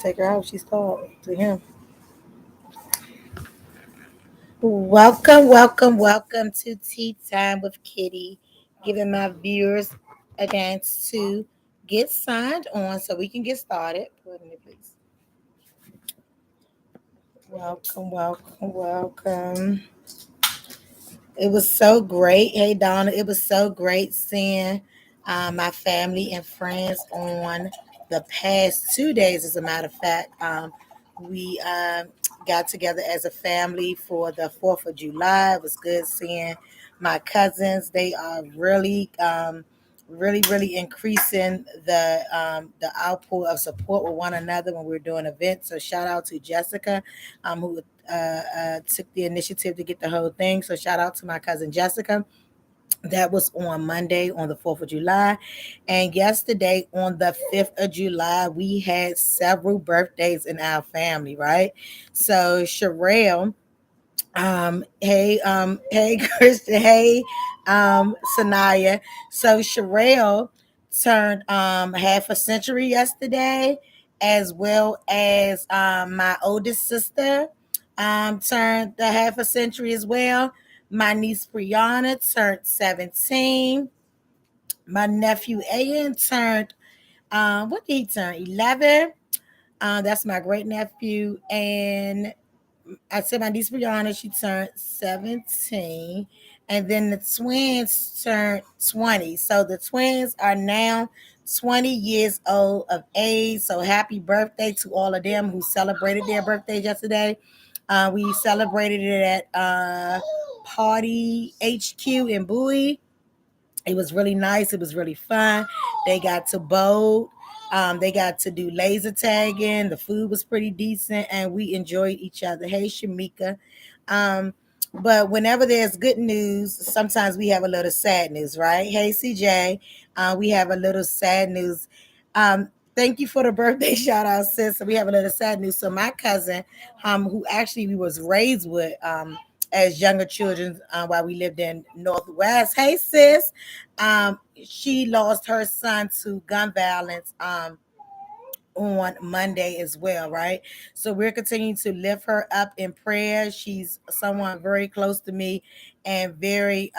Take her out. She's talking to him. Welcome to Tea Time with Kitty. Giving my viewers a chance to get signed on so we can get started. Put me, please. Welcome. It was so great. Hey, Donna, it was so great seeing my family and friends on the past 2 days. As a matter of fact, we got together as a family for the 4th of July. It was good seeing my cousins. They are really increasing the output of support with one another when we're doing events. So shout out to Jessica, who took the initiative to get the whole thing. So shout out to my cousin Jessica. That was on Monday on the 4th of July. And yesterday on the 5th of July, we had several birthdays in our family, right? So Sherelle, hey Christian, hey Sanaya. So Sherelle turned half a century yesterday, as well as my oldest sister turned the half a century as well. My niece Brianna turned 17. My nephew Ayan turned what did he turn? 11. That's my great nephew. And I said my niece Brianna, she turned 17. And then the twins turned 20. So the twins are now 20 years old of age. So happy birthday to all of them who celebrated their birthdays yesterday. We celebrated it at Party HQ in Bowie. It was really nice. It was really fun. They got to boat. They got to do laser tagging. The food was pretty decent, and we enjoyed each other. Hey, Shamika. Um, but whenever there's good news, sometimes we have a little sad news, right? Hey, CJ. We have a little sad news. Thank you for the birthday shout out, sis. So we have a little sad news. So my cousin, who actually we was raised with, as younger children while we lived in Northwest. Hey, sis. She lost her son to gun violence on Monday as well, right? So we're continuing to lift her up in prayer. She's someone very close to me and very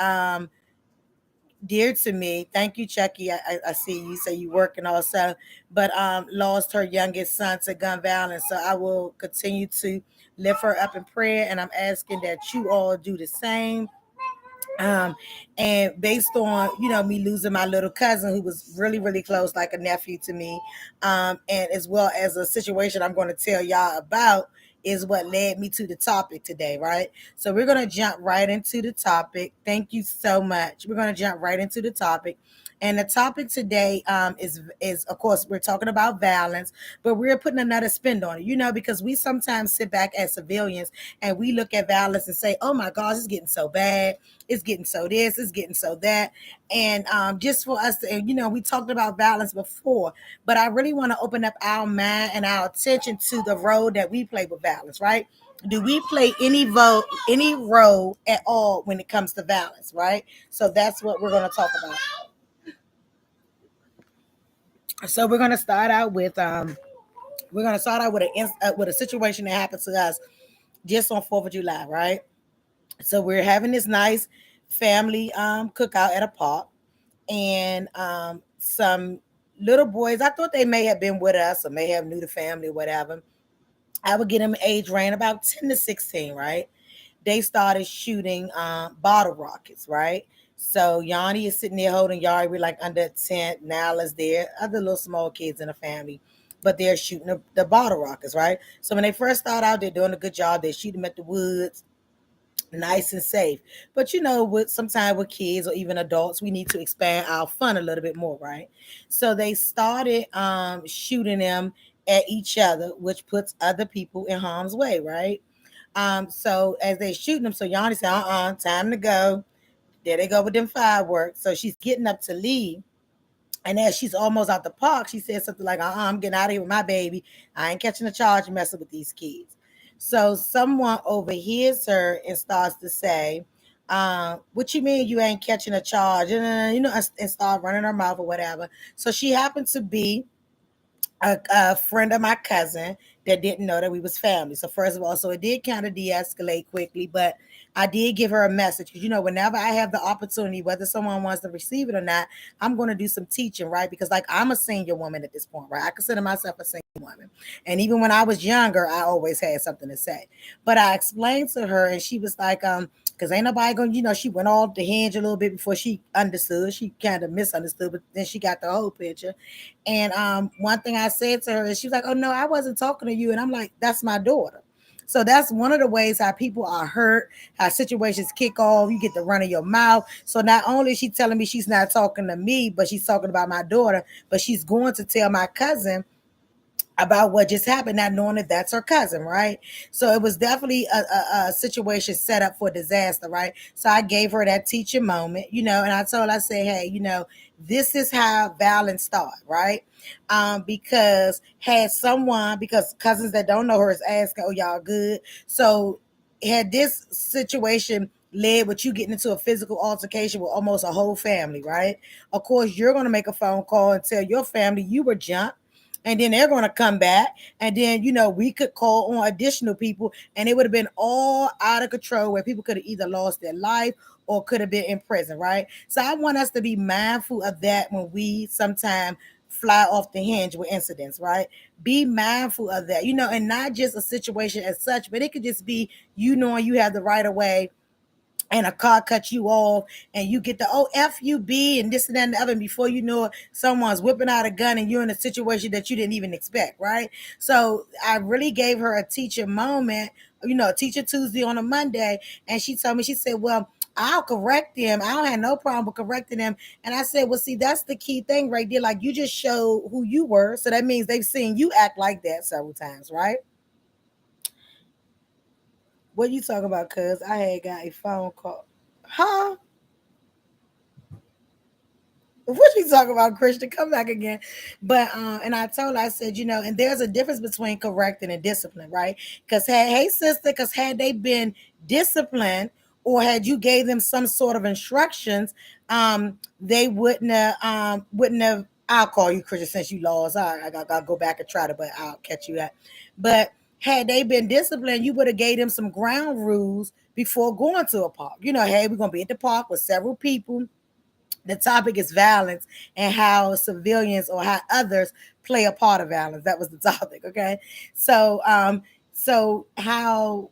dear to me. Thank you, Chucky. I see you say you working also, but lost her youngest son to gun violence. So I will continue to lift her up in prayer, and I'm asking that you all do the same. um, and based on me losing my little cousin who was really close, like a nephew to me, and as well as a situation I'm going to tell y'all about is what led me to the topic today, right? So we're going to jump right into the topic. Thank you so much. We're going to jump right into the topic. And the topic today is of course we're talking about violence, but we're putting another spin on it, because we sometimes sit back as civilians and we look at violence and say, "Oh my gosh, it's getting so bad, it's getting so this, it's getting so that." And just for us to, and we talked about violence before, but I really want to open up our mind and our attention to the role that we play with violence, right? Do we play any role at all when it comes to violence, right? So that's what we're going to talk about. So we're gonna start out with with a situation that happened to us just on 4th of July, right? So we're having this nice family cookout at a park, and some little boys. I thought they may have been with us or may have knew the family or whatever. I would get them age range about 10 to 16, right? They started shooting bottle rockets, right? So Yanni is sitting there holding Yari. We're like under a tent. Nala's there, other little small kids in the family, but they're shooting the bottle rockets, right? So when they first start out, they're doing a good job. They shoot them at the woods, nice and safe. But with sometimes with kids or even adults, we need to expand our fun a little bit more, right? So they started shooting them at each other, which puts other people in harm's way, right? So as they shooting them, so Yanni said, time to go. There they go with them fireworks. So she's getting up to leave. And as she's almost out the park, she said something like, I'm getting out of here with my baby. I ain't catching a charge messing with these kids. So someone overhears her and starts to say, what you mean you ain't catching a charge? And start running her mouth or whatever. So she happened to be a friend of my cousin that didn't know that we was family. So first of all, so it did kind of de-escalate quickly, but I did give her a message because whenever I have the opportunity, whether someone wants to receive it or not, I'm going to do some teaching, right? Because like I'm a senior woman at this point, right? I consider myself a senior woman, and even when I was younger, I always had something to say. But I explained to her, and she was like, because ain't nobody going, she went off the hinge a little bit before she understood. She kind of misunderstood, but then she got the whole picture. And one thing I said to her is she was like, "Oh no, I wasn't talking to you." And I'm like, "That's my daughter." So that's one of the ways how people are hurt, how situations kick off. You get the run of your mouth. So not only is she telling me she's not talking to me, but she's talking about my daughter, but she's going to tell my cousin about what just happened, not knowing that that's her cousin, right? So it was definitely a situation set up for disaster, right? So I gave her that teaching moment, and I told her, I said, hey, this is how violence start, right? Because had someone, because cousins that don't know her is asking, oh, y'all good? So had this situation led with you getting into a physical altercation with almost a whole family, right? Of course, you're going to make a phone call and tell your family you were jumped, and then they're going to come back, and then we could call on additional people, and it would have been all out of control where people could have either lost their life or could have been in prison, right? So I want us to be mindful of that when we sometimes fly off the hinge with incidents, right? Be mindful of that, and not just a situation as such, but it could just be knowing you have the right of way and a car cuts you off, and you get the FUB and this and that and the other, and before you know it, someone's whipping out a gun and you're in a situation that you didn't even expect, right? So I really gave her a teacher moment, a teacher Tuesday on a Monday, and she told me, she said, well, I'll correct them. I don't have no problem with correcting them. And I said, well, see, that's the key thing right there. Like, you just showed who you were. So that means they've seen you act like that several times, right? What you talking about? Cuz I had got a phone call. Huh? What you talking about, Christian? Come back again. But and I told her, I said, and there's a difference between correcting and discipline, right? Because hey sister, because had they been disciplined, or had you gave them some sort of instructions, they wouldn't have. I'll call you Christian since you lost. I gotta go back and try to, but I'll catch you at. But had they been disciplined, you would have gave them some ground rules before going to a park. Hey, we're gonna be at the park with several people. The topic is violence and how civilians or how others play a part of violence. That was the topic. Okay. So how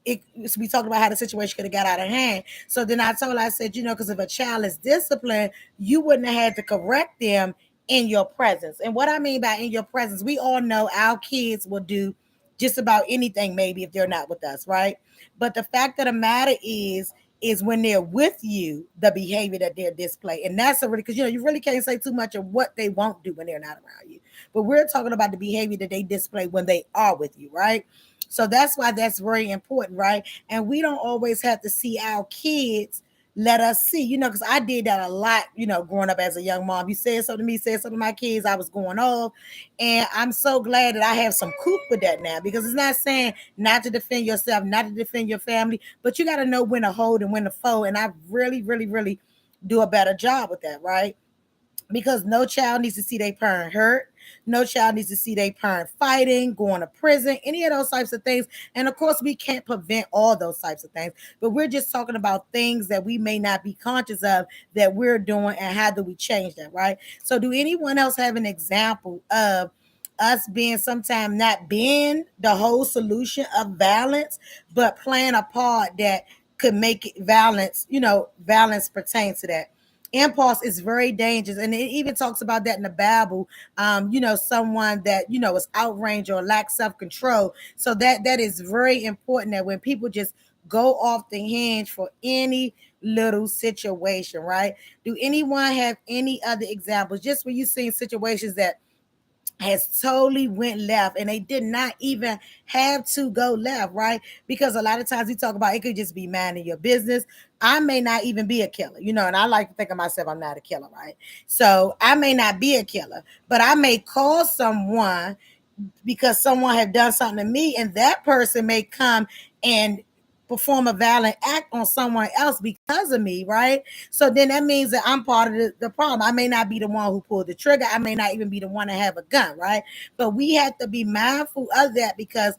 it, so we talked about how the situation could have got out of hand. So then I told her, I said, because if a child is disciplined, you wouldn't have had to correct them in your presence. And what I mean by in your presence, we all know our kids will do just about anything, maybe if they're not with us, right? But the fact of the matter is when they're with you, the behavior that they're displaying. And that's a really, because you really can't say too much of what they won't do when they're not around you. But we're talking about the behavior that they display when they are with you, right? So that's why that's very important, right? And we don't always have to see our kids let us see, because I did that a lot, growing up as a young mom. You said something to me, said something to my kids, I was going off. And I'm so glad that I have some coop with that now, because it's not saying not to defend yourself, not to defend your family, but you got to know when to hold and when to fold. And I really, really, really do a better job with that, right? Because no child needs to see their parent hurt. No child needs to see their parent fighting, going to prison, any of those types of things. And of course, we can't prevent all those types of things, but we're just talking about things that we may not be conscious of that we're doing, and how do we change that, right? So, do anyone else have an example of us being sometimes not being the whole solution of violence, but playing a part that could make it violence, violence pertain to that? Impulse is very dangerous, and it even talks about that in the Bible. Someone that is outraged or lacks self-control. So that is very important, that when people just go off the hinge for any little situation, right? Do anyone have any other examples, just where you've seen situations that has totally went left, and they did not even have to go left, right? Because a lot of times we talk about it could just be minding your business. I may not even be a killer, and I like to think of myself, I'm not a killer, right? So I may not be a killer, but I may call someone because someone have done something to me, and that person may come and perform a violent act on someone else because of me, right? So then that means that I'm part of the problem. I may not be the one who pulled the trigger. I may not even be the one to have a gun, right? But we have to be mindful of that because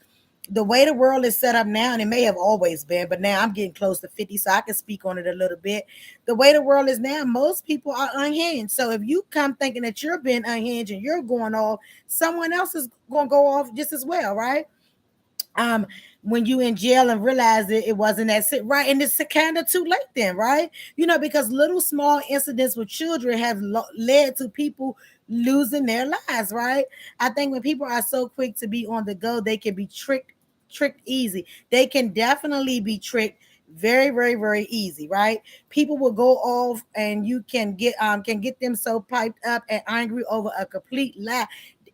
the way the world is set up now, and it may have always been, but now I'm getting close to 50, so I can speak on it a little bit. The way the world is now, most people are unhinged. So if you come thinking that you're being unhinged and you're going off, someone else is going to go off just as well, right? um when you in jail and realize that it wasn't that right, and it's kind of too late then, right? Because little small incidents with children have led to people losing their lives, right? I think when people are so quick to be on the go, they can be tricked easy. They can definitely be tricked very, very, very easy, right? People will go off and you can get them so piped up and angry over a complete lie.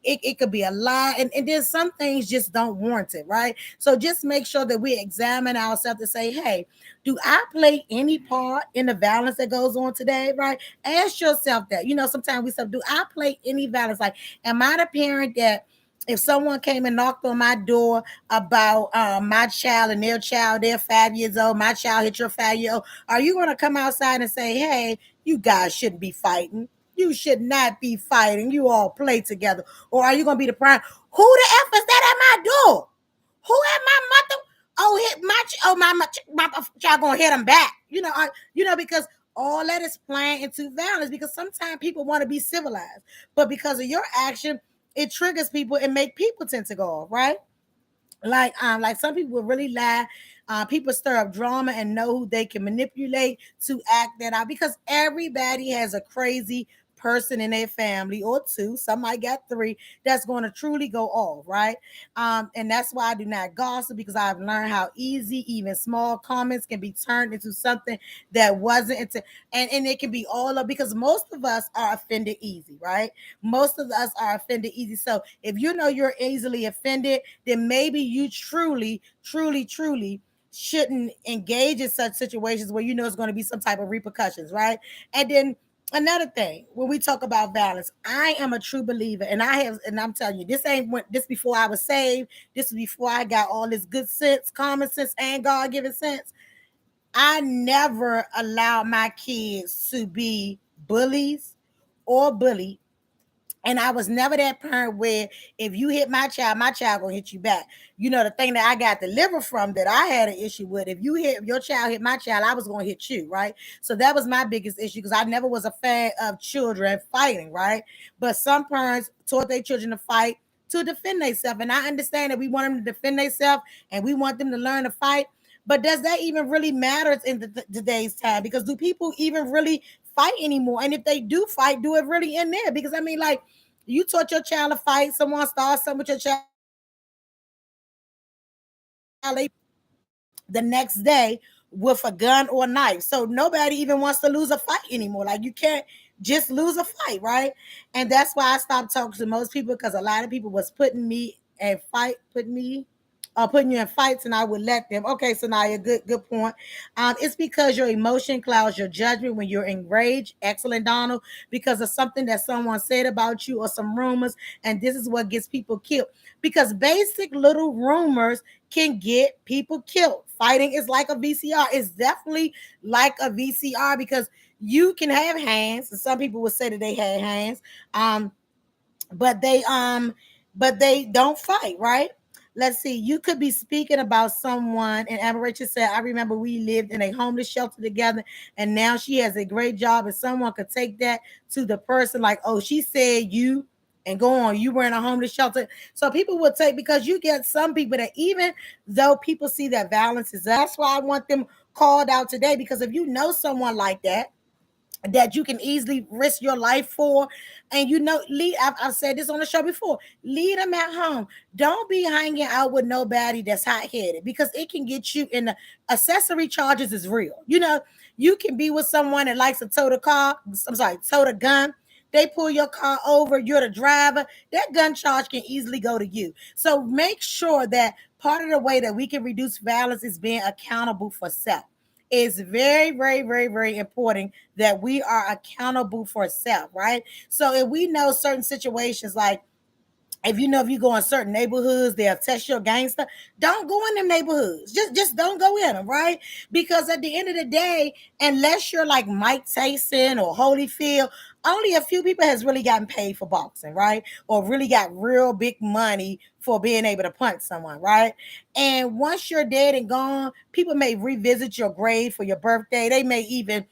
It could be a lie, and then some things just don't warrant it, right? So just make sure that we examine ourselves to say, hey, do I play any part in the violence that goes on today, right? Ask yourself that. Sometimes we say, do I play any violence? Like, am I the parent that if someone came and knocked on my door about my child and their child, they're 5 years old, my child hit your 5 year old, are you going to come outside and say, hey, you guys shouldn't be fighting? You should not be fighting. You all play together. Or are you going to be the prime? Who the F is that at my door? Who at my mother? Oh, hit my child going to hit him back. Because all that is playing into violence because sometimes people want to be civilized. But because of your action, it triggers people and make people tend to go off, right? Like some people will really lie. People stir up drama and know who they can manipulate to act that out because everybody has a crazy person in their family or two. Some might got three that's going to truly go off, right? And that's why I do not gossip because I've learned how easy even small comments can be turned into something that wasn't into, and it can be all of because most of us are offended easy, right? Most of us are offended easy. So if you know you're easily offended, then maybe you truly, truly, truly shouldn't engage in such situations where you know it's going to be some type of repercussions, right? And then another thing, when we talk about violence, I am a true believer, and I'm telling you, this before I was saved. This is before I got all this good sense, common sense, and God given sense. I never allow my kids to be bullies or bullied, and I was never that parent where if you hit my child gonna hit you back. The thing that I got delivered from that I had an issue with, if your child hit my child, I was gonna hit you, right? So that was my biggest issue because I never was a fan of children fighting, right? But some parents taught their children to fight to defend themselves. And I understand that we want them to defend themselves and we want them to learn to fight. But does that even really matter in today's time? Because do people even really fight anymore? And if they do fight, do it really in there? Because I mean, like, you taught your child to fight, someone starts something with your child, the next day with a gun or a knife. So nobody even wants to lose a fight anymore. Like you can't just lose a fight, right? And that's why I stopped talking to most people because a lot of people was putting you in fights, and I would let them. Okay, so now a good point. It's because your emotion clouds your judgment when you're enraged. Excellent, Donald, because of something that someone said about you or some rumors, and this is what gets people killed. Because basic little rumors can get people killed. Fighting is like a VCR. It's definitely like a VCR because you can have hands, and some people would say that they had hands, um, but they don't fight, right? Let's see. You could be speaking about someone, and Amber Rachel said, "I remember we lived in a homeless shelter together, and now she has a great job." And someone could take that to the person, like, "Oh, she said you." And go on, you were in a homeless shelter. So people will take because you get some people that even though people see that violence is, that's why I want them called out today. Because if you know someone like that you can easily risk your life for, and I've said this on the show before, leave them at home. Don't be hanging out with nobody that's hot-headed because it can get you in the accessory charges is real. You can be with someone that likes to tow the car, I'm sorry, tow the gun. They pull your car over, you're the driver, that gun charge can easily go to you. So make sure that part of the way that we can reduce violence is being accountable for self. It's very, very, very, very important that we are accountable for self, right? So if we know certain situations, like if you know if you go in certain neighborhoods, they'll test your gangster. Don't go in them neighborhoods. Just don't go in them, right? Because at the end of the day, unless you're like Mike Tyson or Holyfield, only a few people has really gotten paid for boxing, right? Or really got real big money for being able to punch someone, right? And once you're dead and gone, people may revisit your grave for your birthday. They may even,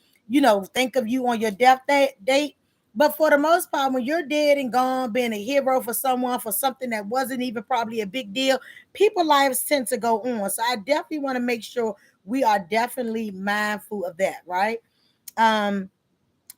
think of you on your death date. But for the most part, when you're dead and gone, being a hero for someone for something that wasn't even probably a big deal, people lives tend to go on. So I definitely want to make sure we are definitely mindful of that, right? Um,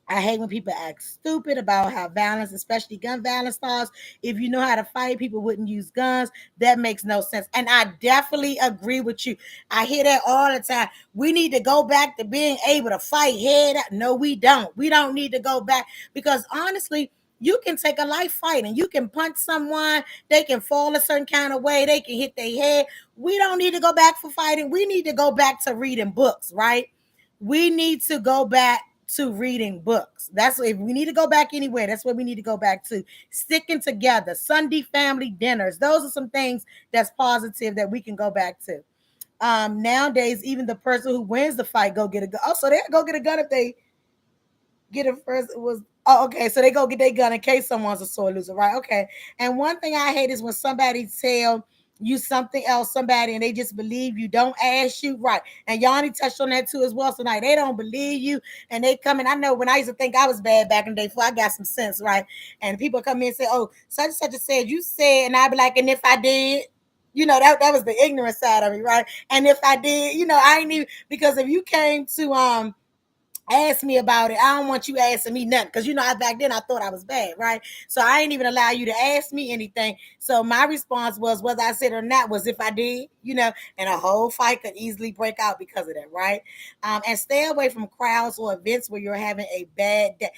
I hate when people act stupid about how violence, especially gun violence, starts. If you know how to fight, people wouldn't use guns. That makes no sense. And I definitely agree with you. I hear that all the time. We need to go back to being able to fight head up. No, we don't. We don't need to go back because honestly, you can take a life fighting. You can punch someone. They can fall a certain kind of way. They can hit their head. We don't need to go back for fighting. We need to go back to reading books, right? We need to go back to reading books. That's if we need to go back anywhere. That's what we need to go back to. Sticking together, Sunday family dinners. Those are some things that's positive that we can go back to. Nowadays, even the person who wins the fight go get a gun. Oh, so they go get a gun if they get it first. It was okay. So they go get their gun in case someone's a sore loser, right? Okay. And one thing I hate is when somebody tell you something else, somebody, and they just believe you. Don't ask you, right? And Yanni touched on that too as well tonight. They don't believe you, and they come in. I know when I used to think I was bad back in the day, before I got some sense, right? And people come in and say, "Oh, such and such a said you said," and I'd be like, "And if I did." That was the ignorant side of me, right? And if I did, I ain't even because if you came to ask me about it. I don't want you asking me nothing because back then I thought I was bad, right? So I ain't even allow you to ask me anything. So my response was, whether I said or not, was if I did, and a whole fight could easily break out because of that, right? And stay away from crowds or events where you're having a bad day.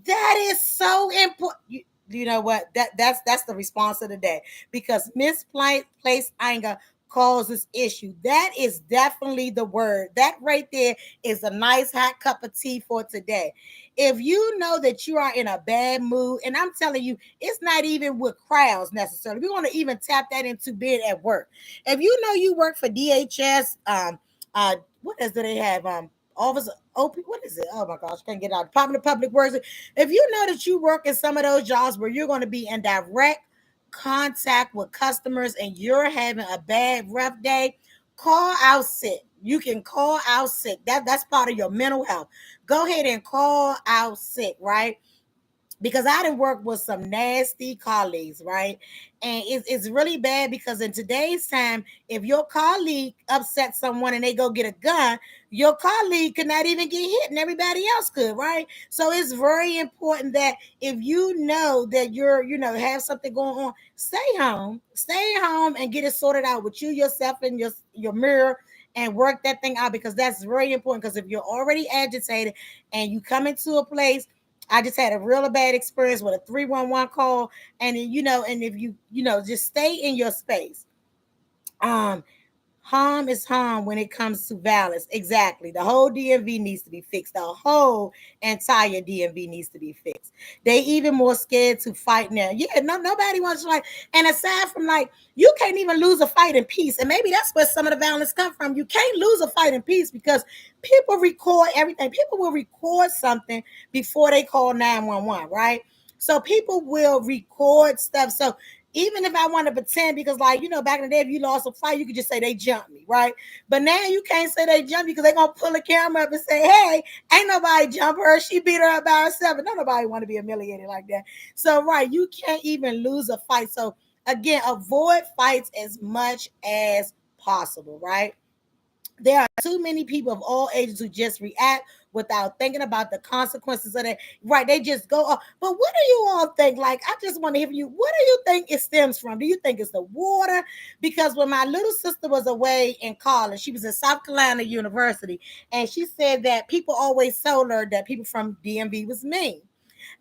That is so important. You know what? That's the response of the day because misplaced anger causes issue. That is definitely the word. That right there is a nice hot cup of tea for today. If you know that you are in a bad mood, and I'm telling you, it's not even with crowds necessarily. We want to even tap that into being at work. If you know you work for DHS, what is it they have? Office OP, what is it? Oh my gosh, can't get out. Department of Public Works. If you know that you work in some of those jobs where you're going to be in direct contact with customers and you're having a bad rough day, call out sick. You can call out sick. That's part of your mental health. Go ahead and call out sick, right? Because I didn't work with some nasty colleagues, right? And it's really bad because in today's time, if your colleague upsets someone and they go get a gun, your colleague could not even get hit and everybody else could, right? So it's very important that if you know that have something going on, stay home and get it sorted out with you, yourself, and your mirror and work that thing out because that's very important. Because if you're already agitated and you come into a place, I just had a real bad experience with a 311 call, and and if just stay in your space. Um, Harm is harm when it comes to violence. Exactly. The whole DMV needs to be fixed. The whole entire DMV needs to be fixed. They even more scared to fight now. Yeah, nobody wants to fight. And aside from you can't even lose a fight in peace. And maybe that's where some of the violence come from. You can't lose a fight in peace because people record everything. People will record something before they call 911, right? So people will record stuff. So even if I want to pretend, because back in the day, if you lost a fight, you could just say they jumped me, right? But now you can't say they jumped you because they're gonna pull a camera up and say, hey, ain't nobody jump her. She beat her up by herself. And nobody want to be humiliated like that. So right, you can't even lose a fight. So again, avoid fights as much as possible, right? There are too many people of all ages who just react without thinking about the consequences of that. Right? They just go off. But what do you all think? I just want to hear from you. What do you think it stems from? Do you think it's the water? Because when my little sister was away in college, she was in South Carolina University, and she said that people always told her that people from DMV was mean.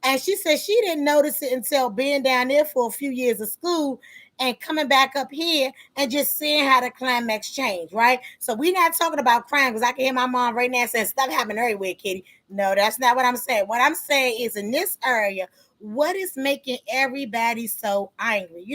And she said she didn't notice it until being down there for a few years of school and coming back up here and just seeing how the climax changed, right? So we're not talking about crime because I can hear my mom right now saying stuff happening everywhere, Kitty. No, that's not what I'm saying. What I'm saying is in this area, what is making everybody so angry?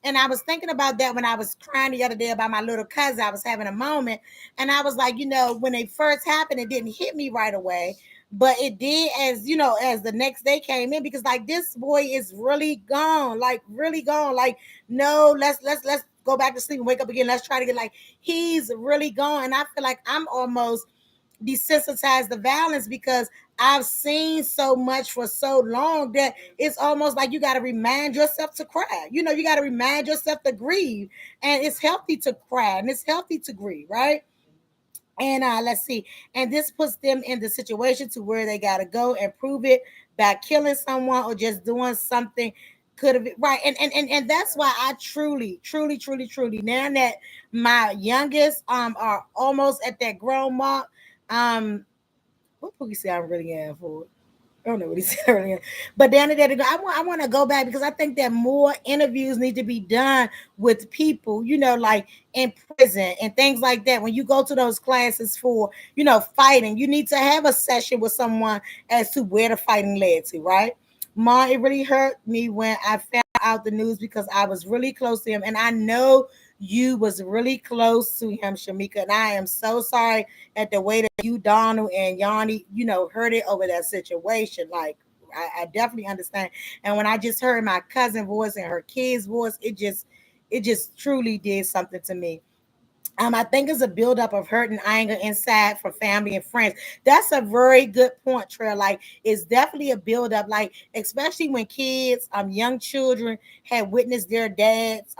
And I was thinking about that when I was crying the other day about my little cousin. I was having a moment, and I was like, when they first happened, it didn't hit me right away, but it did as the next day came in, because like this boy is really gone, like really gone. Like, no, let's go back to sleep and wake up again. Let's try to get, like, he's really gone. And I feel like I'm almost desensitized to violence because I've seen so much for so long that it's almost like you got to remind yourself to cry. You got to remind yourself to grieve. And it's healthy to cry and it's healthy to grieve, right? And let's see. And this puts them in the situation to where they got to go and prove it by killing someone or just doing something could have, right. And that's why I truly, truly, truly, truly, now that my youngest are almost at that grown mark, what Pookie say I'm really in for? I don't know what he said earlier. But down the day to go, I want to go back because I think that more interviews need to be done with people, like in prison and things like that. When you go to those classes for, fighting, you need to have a session with someone as to where the fighting led to, right? Ma, it really hurt me when I found out the news because I was really close to him. And I know you was really close to him, Shamika. And I am so sorry at the way that you, Donald, and Yanni, heard it over that situation. Like, I definitely understand. And when I just heard my cousin voice and her kid's voice, it just truly did something to me. I think it's a buildup of hurt and anger inside for family and friends. That's a very good point, Trail. Like, it's definitely a buildup. Like, especially when kids, young children, had witnessed their dads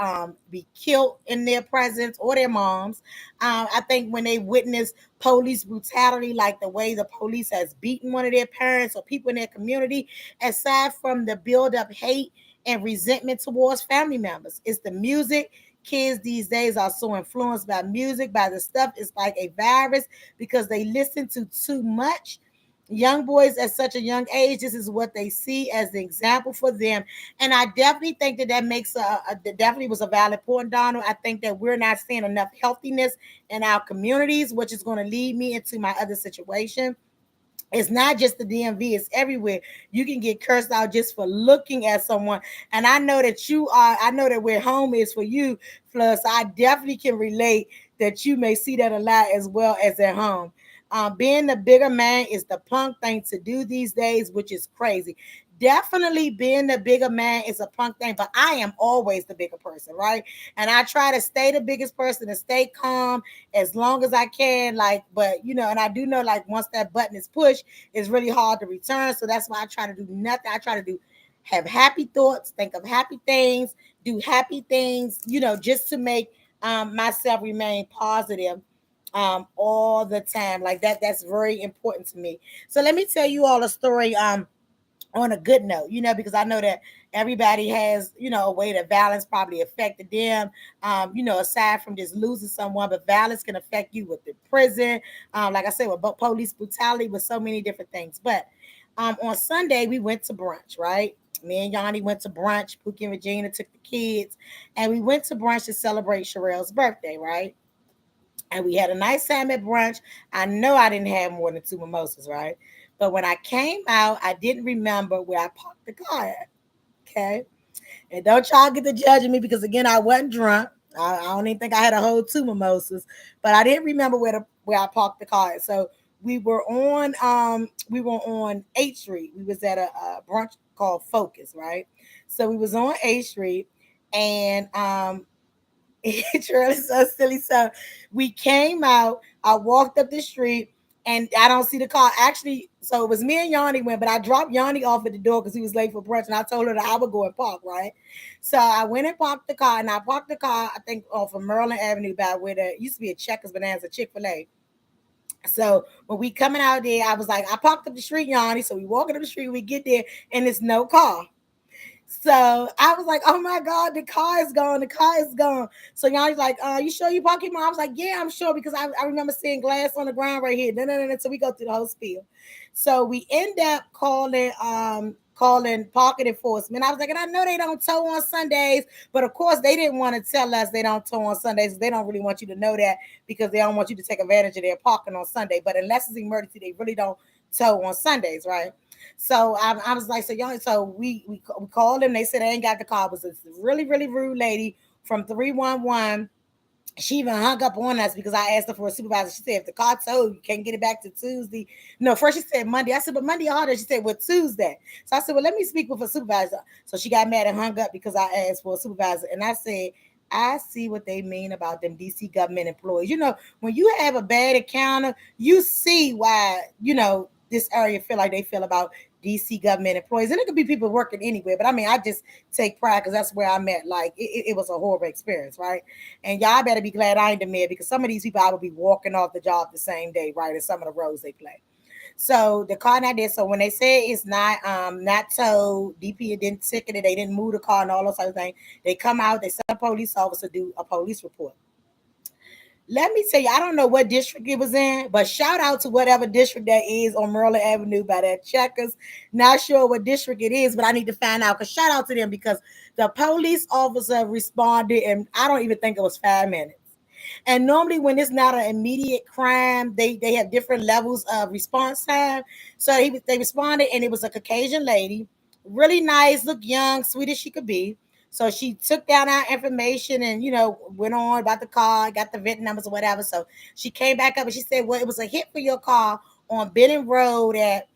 be killed in their presence or their moms. I think when they witness police brutality, like the way the police has beaten one of their parents or people in their community, aside from the buildup hate and resentment towards family members, it's the music. Kids these days are so influenced by music, by the stuff. It's like a virus because they listen to too much. Young boys at such a young age, this is what they see as the example for them. And I definitely think that makes that definitely was a valid point, Donald. I think that we're not seeing enough healthiness in our communities, which is going to lead me into my other situation. It's not just the DMV, it's everywhere. You can get cursed out just for looking at someone. And I know that where home is for you, Plus, I definitely can relate that you may see that a lot as well as at home. Being the bigger man is the punk thing to do these days, which is crazy. Definitely being the bigger man is a punk thing, but I am always the bigger person, right? And I try to stay the biggest person and stay calm as long as I can. Like, but and I do know, like, once that button is pushed, it's really hard to return. So that's why I try to do nothing. I try to do have happy thoughts, think of happy things, do happy things, just to make myself remain positive all the time. Like that's very important to me. So let me tell you all a story on a good note, because I know that everybody has, a way that violence probably affected them. Aside from just losing someone, but violence can affect you with the prison. Like I said, with police brutality, with so many different things. But on Sunday, we went to brunch, right? Me and Yanni went to brunch. Pookie and Regina took the kids, and we went to brunch to celebrate Sherelle's birthday, right? And we had a nice time at brunch. I know I didn't have more than two mimosas, right? But when I came out, I didn't remember where I parked the car at. Okay. And don't y'all get to judging me because again, I wasn't drunk. I don't even think I had a whole two mimosas, but I didn't remember where I parked the car at. So we were on 8th Street. We was at a brunch called Focus, right? So we was on 8th Street, and it's really so silly. So we came out. I walked up the street and I don't see the car. Actually, so it was me and Yanni went, but I dropped Yanni off at the door because he was late for brunch, and I told her that I would go and park, right? So I went and parked the car, and I parked the car, I think, off of Maryland Avenue by where there used to be a Checkers Bonanza Chick-fil-A. So when we coming out there, I was like, I parked up the street, Yanni. So we walking up the street, we get there, and there's no car. So I was like, oh my God, the car is gone. The car is gone. So y'all was like, you sure you parked your mom? I was like, yeah, I'm sure because I remember seeing glass on the ground right here. No. So we go through the whole spiel. So we end up calling parking enforcement. I was like, and I know they don't tow on Sundays, but of course they didn't want to tell us they don't tow on Sundays. They don't really want you to know that because they don't want you to take advantage of their parking on Sunday. But unless it's emergency, they really don't tow on Sundays, right? So I was like, so y'all, so we called them. They said they ain't got the call. It was this really rude lady from 311. She even hung up on us because I asked her for a supervisor. She said, if the car told, you can't get it back to Tuesday. No, first she said Monday. I said, but Monday harder. She said, well, Tuesday. So I said, well, let me speak with a supervisor. So she got mad and hung up because I asked for a supervisor. And I said, I see what they mean about them DC government employees. When you have a bad encounter, you see why, this area feel like they feel about DC government employees. And it could be people working anywhere. But I mean, I just take pride because that's where I met. Like, it was a horrible experience, right? And y'all better be glad I ain't the mayor because some of these people I would be walking off the job the same day, right? In some of the roles they play. So the car not there. So when they say it's not towed, DP didn't ticket it, they didn't move the car and all those other things. They come out, they send a police officer do a police report. Let me tell you, I don't know what district it was in, but shout out to whatever district that is on Maryland Avenue by that Checkers. Not sure what district it is, but I need to find out. Because shout out to them because the police officer responded, and I don't even think it was 5 minutes. And normally, when it's not an immediate crime, they have different levels of response time. So they responded, and it was a Caucasian lady, really nice, looked young, sweet as she could be. So she took down our information and went on about the car, got the VIN numbers or whatever. So she came back up and she said, "Well, it was a hit for your car on Benning Road at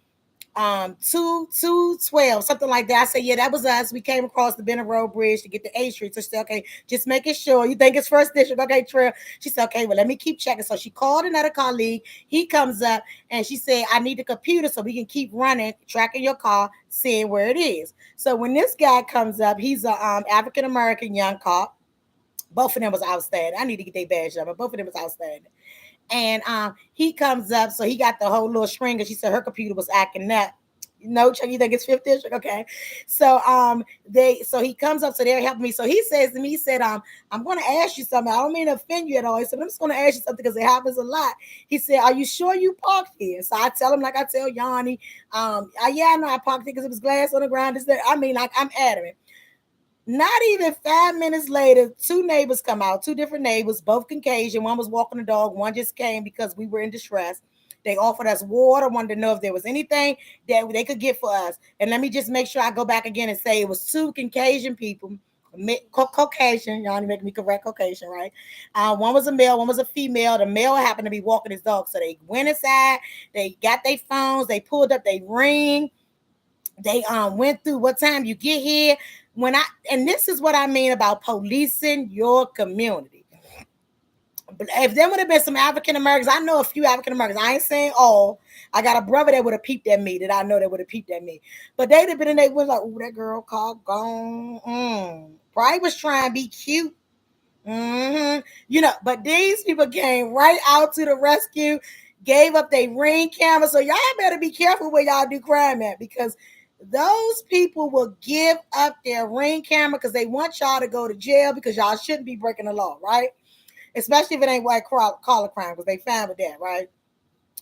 212, something like that." I said, "Yeah, that was us. We came across the Benning Road Bridge to get to A Street." So she said, "Okay, just making sure. You think it's first district? Okay, Trill." She said, "Okay, well, let me keep checking." So she called another colleague. He comes up and she said, "I need the computer so we can keep running, tracking your car, seeing where it is." So when this guy comes up, he's a African American young cop. Both of them was outstanding. I need to get their badge number. Both of them was outstanding. And he comes up, so he got the whole little string, and she said her computer was acting up. No, Chuck, you think it's fifth district? Okay. So he comes up, so they're helping me. So he says to me, he said, I'm gonna ask you something. I don't mean to offend you at all. He said, I'm just gonna ask you something because it happens a lot. He said, "Are you sure you parked here?" So I tell him, like I tell Yanni, yeah, I know I parked here because it was glass on the ground. I mean, like, I'm adamant. Not even 5 minutes later, two neighbors come out, two different neighbors, both Caucasian. One was walking the dog, one just came because we were in distress. They offered us water, wanted to know if there was anything that they could get for us. And let me just make sure I go back again and say it was two Caucasian people, Caucasian, y'all make me correct, Caucasian, right? One was a male, one was a female. The male happened to be walking his dog. So they went inside, they got their phones, they pulled up their ring, they went through what time you get here. And this is what I mean about policing your community. If there would have been some African Americans, I know a few African Americans. I ain't saying all. I got a brother that would have peeped at me, that I know that would have peeped at me. But they'd have been in there was like, "Oh, that girl called gone." Probably was trying to be cute. But these people came right out to the rescue, gave up their ring camera. So y'all better be careful where y'all do crime at because those people will give up their ring camera because they want y'all to go to jail because y'all shouldn't be breaking the law, right? Especially if it ain't white collar crime because they fine with that, right?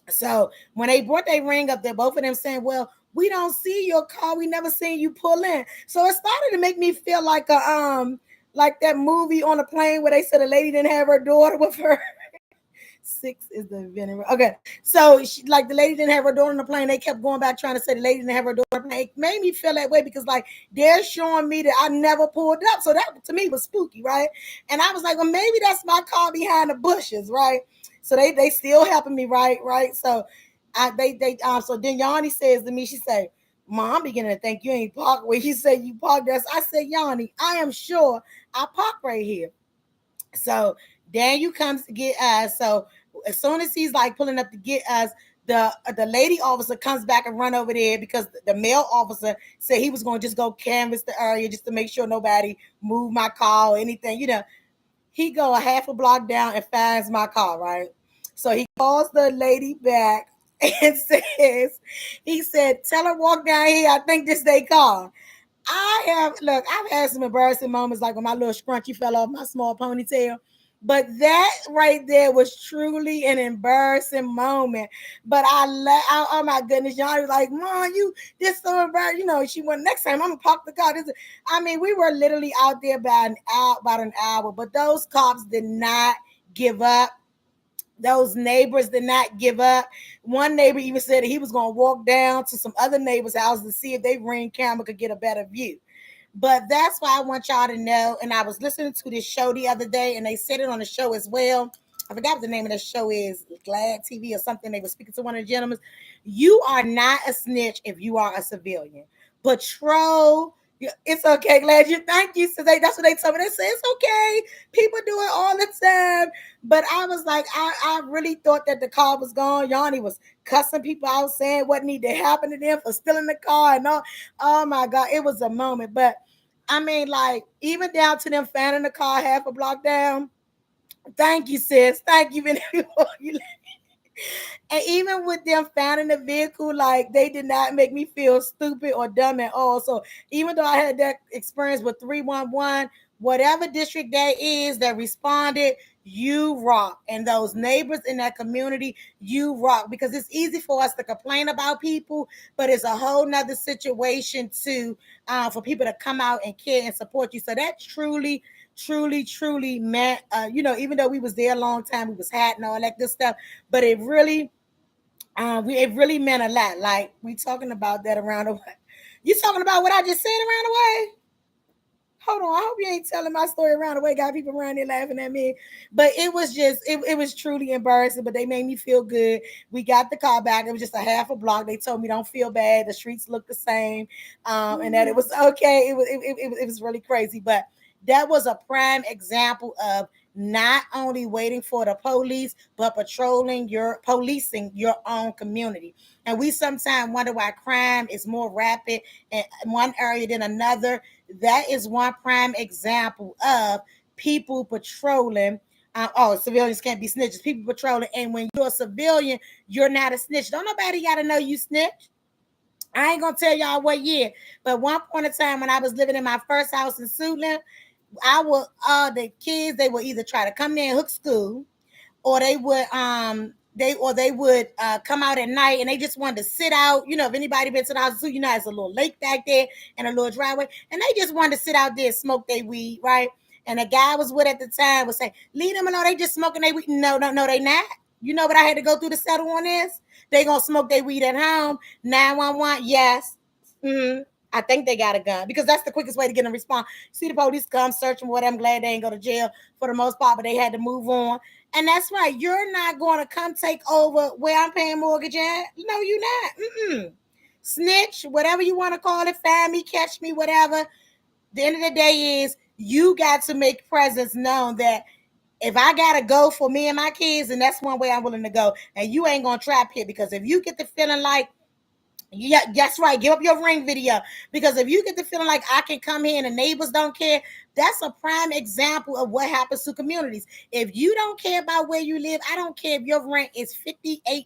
So when they brought their ring up there, both of them saying, "Well, we don't see your car. We never seen you pull in." So it started to make me feel like that movie on a plane where they said a lady didn't have her daughter with her. Six is the venom. Okay, so like the lady didn't have her daughter on the plane. They kept going back trying to say the lady didn't have her daughter. It made me feel that way because like they're showing me that I never pulled up. So that to me was spooky, right? And I was like, well, maybe that's my car behind the bushes, right? So they still helping me, right. So so then Yanni says to me, she said, "Mom, I'm beginning to think you ain't parked where he said you parked there." So I said, "Yanni, I am sure I parked right here." So Daniel comes to get us. So as soon as he's like pulling up to get us, the lady officer comes back and run over there because the male officer said he was going to just go canvass the area just to make sure nobody moved my car or anything. He go a half a block down and finds my car, right? So he calls the lady back and he said, "Tell her walk down here. I think this they car." I've had some embarrassing moments like when my little scrunchie fell off my small ponytail. But that right there was truly an embarrassing moment. But oh my goodness, y'all was like, "Mom, you this so embarrassing." She went, "Next time I'm gonna park the car." I mean, we were literally out there about an hour, but those cops did not give up. Those neighbors did not give up. One neighbor even said that he was going to walk down to some other neighbors' houses to see if they Ring camera could get a better view. But that's why I want y'all to know. And I was listening to this show the other day, and they said it on the show as well. I forgot what the name of the show is, Glad TV or something. They were speaking to one of the gentlemen. You are not a snitch if you are a civilian. Patrol. It's okay, glad you. Thank you. So that's what they told me. They say it's okay. People do it all the time. But I was like, I really thought that the car was gone. Yanni was cussing people out, saying what needed to happen to them for stealing the car and all. Oh my God, it was a moment. But I mean, like, even down to them fanning the car half a block down. Thank you, sis. Thank you. And even with them finding the vehicle, like, they did not make me feel stupid or dumb at all. So even though I had that experience with 311, whatever district that is that responded, you rock. And those neighbors in that community, you rock. Because it's easy for us to complain about people, but it's a whole nother situation too, for people to come out and care and support you. So that truly meant, even though we was there a long time, we was hot and all that good stuff, but it really meant a lot. Like, we talking about that around the way. You talking about what I just said around the way? Hold on, I hope you ain't telling my story around the way. Got people around there laughing at me. But it was just, it was truly embarrassing, but they made me feel good. We got the car back. It was just a half a block. They told me don't feel bad. The streets look the same. And that it was okay. It was really crazy. But that was a prime example of not only waiting for the police, but policing your own community. And we sometimes wonder why crime is more rapid in one area than another. That is one prime example of people patrolling. Civilians can't be snitches. People patrolling, and when you're a civilian, you're not a snitch. Don't nobody got to know you snitch. I ain't gonna tell y'all what year, but one point in time when I was living in my first house in Suitland, the kids, they would either try to come there and hook school, or they would come out at night and they just wanted to sit out. If anybody been to the house, there's a little lake back there and a little driveway, and they just wanted to sit out there and smoke their weed, right? And the guy I was with at the time was saying, "Leave them alone. They just smoking their weed." No, they not. You know what I had to go through to settle on this? They gonna smoke their weed at home. 911, yes. Mm-hmm. I think they got a gun because that's the quickest way to get a response. See the police come searching whatever. I'm glad they ain't go to jail for the most part, but they had to move on. And that's right. You're not going to come take over where I'm paying mortgage at. No, you're not. Mm-mm. Snitch, whatever you want to call it, find me, catch me, whatever. The end of the day is you got to make presence known that if I gotta go for me and my kids, and that's one way I'm willing to go. And you ain't gonna trap here because if you get the feeling like, yeah, that's right. Give up your Ring video. Because if you get the feeling like I can come here and the neighbors don't care, that's a prime example of what happens to communities. If you don't care about where you live, I don't care if your rent is $58.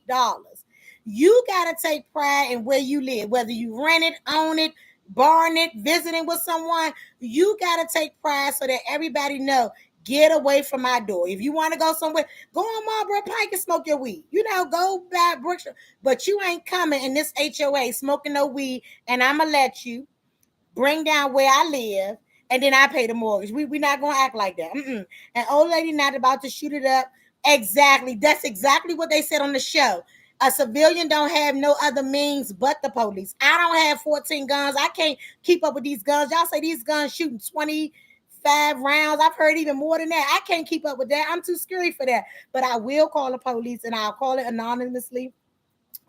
You got to take pride in where you live, whether you rent it, own it, borrowing it, visiting with someone. You got to take pride so that everybody know. Get away from my door. If you want to go somewhere, go on Marlboro Pike and smoke your weed. Go back Brookshire. But you ain't coming in this HOA smoking no weed, and I'ma let you bring down where I live, and then I pay the mortgage. We not gonna act like that. Mm-mm. An old lady not about to shoot it up. Exactly. That's exactly what they said on the show. A civilian don't have no other means but the police. I don't have 14 guns. I can't keep up with these guns. Y'all say these guns shooting 25 rounds. I've heard even more than that. I can't keep up with that. I'm too scary for that. But I will call the police and I'll call it anonymously.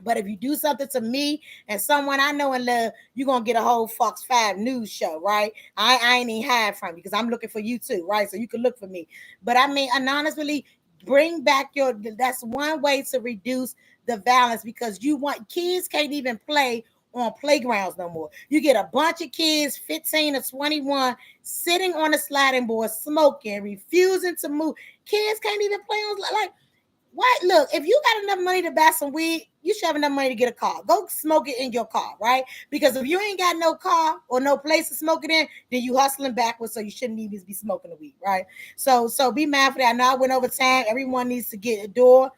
But if you do something to me and someone I know and love, you're going to get a whole Fox 5 news show, right? I ain't even hide from you because I'm looking for you too, right? So you can look for me. But I mean, anonymously, bring back that's one way to reduce the violence because kids can't even play on playgrounds no more. You get a bunch of kids, 15 or 21, sitting on a sliding board, smoking, refusing to move. Kids can't even play on, like, what? Look, if you got enough money to buy some weed, you should have enough money to get a car. Go smoke it in your car, right? Because if you ain't got no car or no place to smoke it in, then you hustling backwards, so you shouldn't even be smoking the weed, right? So be mindful that. I know I went over time. Everyone needs to get a door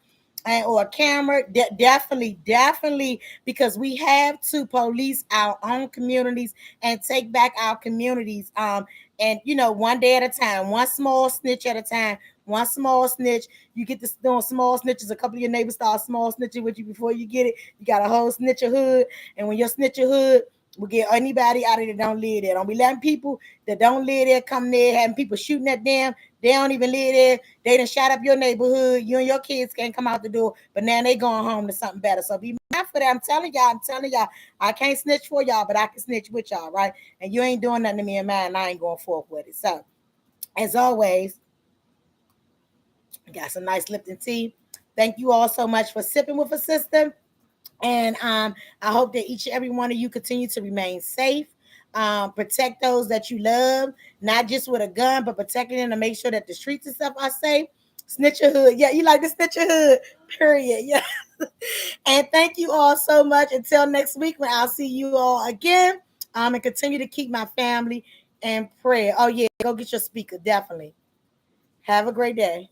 or a camera. Definitely, because we have to police our own communities and take back our communities. And one day at a time, one small snitch at a time. one small snitch. You get this doing small snitches. A couple of your neighbors start small snitching with you before you get it. You got a whole snitcher hood, and when your snitcher hood will get anybody out of there that don't live there. Don't be letting people that don't live there come there, having people shooting at them. They don't even live there. They done shot up your neighborhood. You and your kids can't come out the door, but now they going home to something better. So be mindful of that. I'm telling y'all, I can't snitch for y'all, but I can snitch with y'all, right? And you ain't doing nothing to me and mine, and I ain't going forth with it. So, as always, got some nice Lipton tea. Thank you all so much for sipping with a sister. And I hope that each and every one of you continue to remain safe. Protect those that you love, not just with a gun, but protecting them to make sure that the streets and stuff are safe. Snitch your hood. Yeah, you like to snitch your hood. Period. Yeah. And thank you all so much. Until next week when I'll see you all again. And continue to keep my family in prayer. Oh, yeah. Go get your speaker. Definitely. Have a great day.